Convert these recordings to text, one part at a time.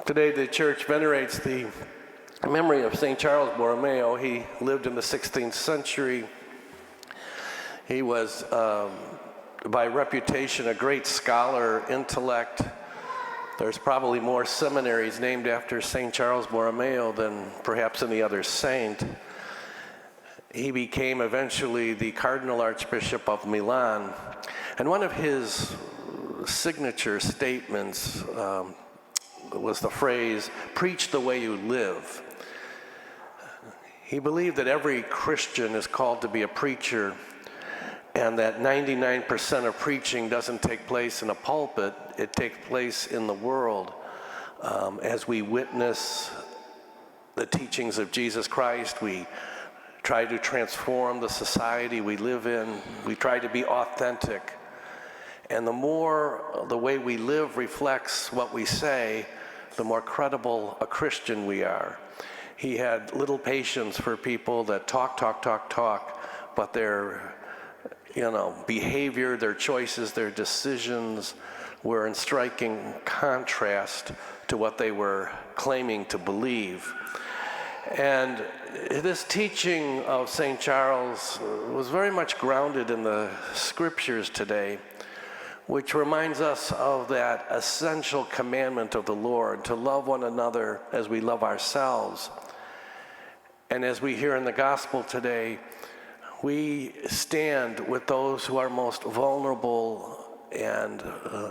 Today the church venerates the memory of St. Charles Borromeo. He lived in the 16th century. He was, by reputation, a great scholar, intellect. There's probably more seminaries named after St. Charles Borromeo than perhaps any other saint. He became eventually the Cardinal Archbishop of Milan. And one of his signature statements was the phrase, "Preach the way you live." He believed that every Christian is called to be a preacher, and that 99% of preaching doesn't take place in a pulpit, it takes place in the world as we witness the teachings of Jesus Christ. We try to transform the society we live in. We try to be authentic. And the more the way we live reflects what we say, the more credible a Christian we are. He had little patience for people that talk, but their behavior, their choices, their decisions were in striking contrast to what they were claiming to believe. And this teaching of St. Charles was very much grounded in the scriptures today, which reminds us of that essential commandment of the Lord, to love one another as we love ourselves. And as we hear in the gospel today, we stand with those who are most vulnerable and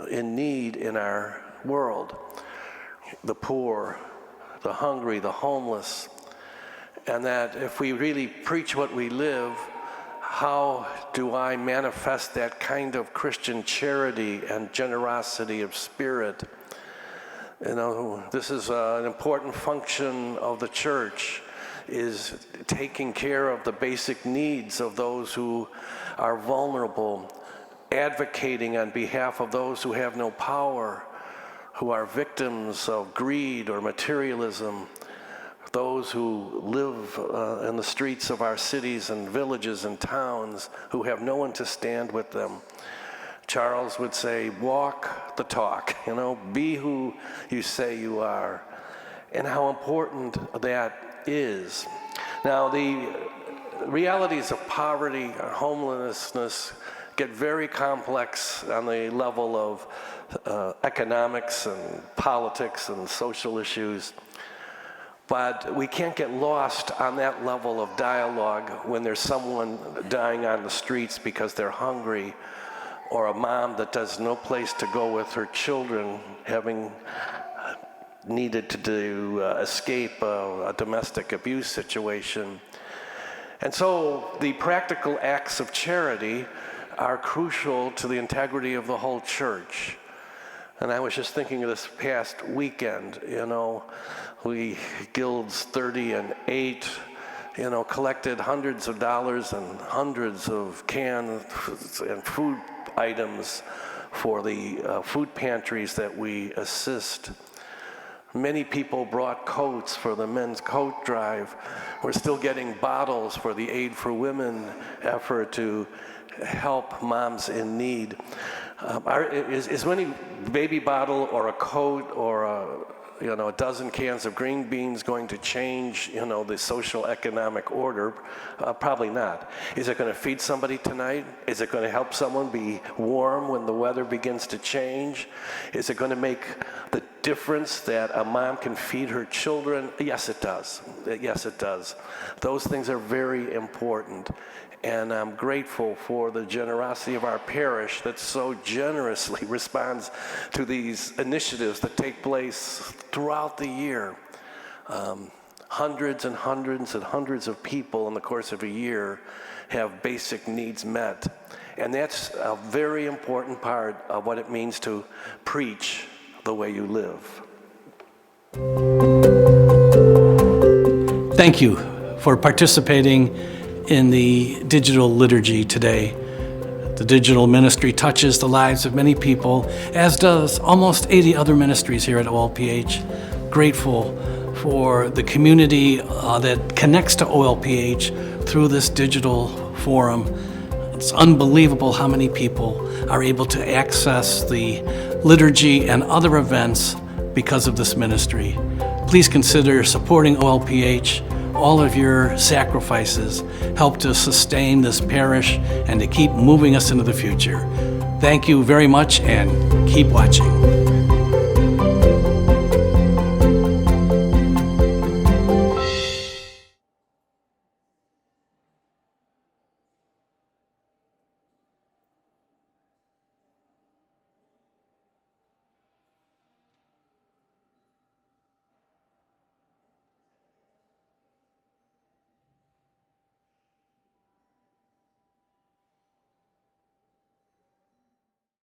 in need in our world, the poor, the hungry, the homeless, and that if we really preach what we live, how do I manifest that kind of Christian charity and generosity of spirit? This is an important function of the church, is taking care of the basic needs of those who are vulnerable, advocating on behalf of those who have no power, who are victims of greed or materialism, those who live in the streets of our cities and villages and towns who have no one to stand with them. Charles would say, walk the talk, be who you say you are, and how important that is. Now, the realities of poverty and homelessness get very complex on the level of economics and politics and social issues. But we can't get lost on that level of dialogue when there's someone dying on the streets because they're hungry, or a mom that has no place to go with her children, having needed to escape a domestic abuse situation. And so the practical acts of charity are crucial to the integrity of the whole church. And I was just thinking of this past weekend, we Guilds 30 and 8, collected hundreds of dollars and hundreds of cans and food items for the food pantries that we assist. Many people brought coats for the men's coat drive. We're still getting bottles for the Aid for Women effort to help moms in need. Is any baby bottle or a coat or a dozen cans of green beans going to change, the social economic order? Probably not. Is it going to feed somebody tonight? Is it going to help someone be warm when the weather begins to change? Is it going to make the difference that a mom can feed her children? Yes, it does. Yes, it does. Those things are very important. And I'm grateful for the generosity of our parish that so generously responds to these initiatives that take place throughout the year. Hundreds and hundreds and hundreds of people in the course of a year have basic needs met. And that's a very important part of what it means to preach the way you live. Thank you for participating in the digital liturgy today. The digital ministry touches the lives of many people, as does almost 80 other ministries here at OLPH. Grateful for the community that connects to OLPH through this digital forum. It's unbelievable how many people are able to access the liturgy and other events because of this ministry. Please consider supporting OLPH. All of your sacrifices help to sustain this parish and to keep moving us into the future. Thank you very much, and keep watching.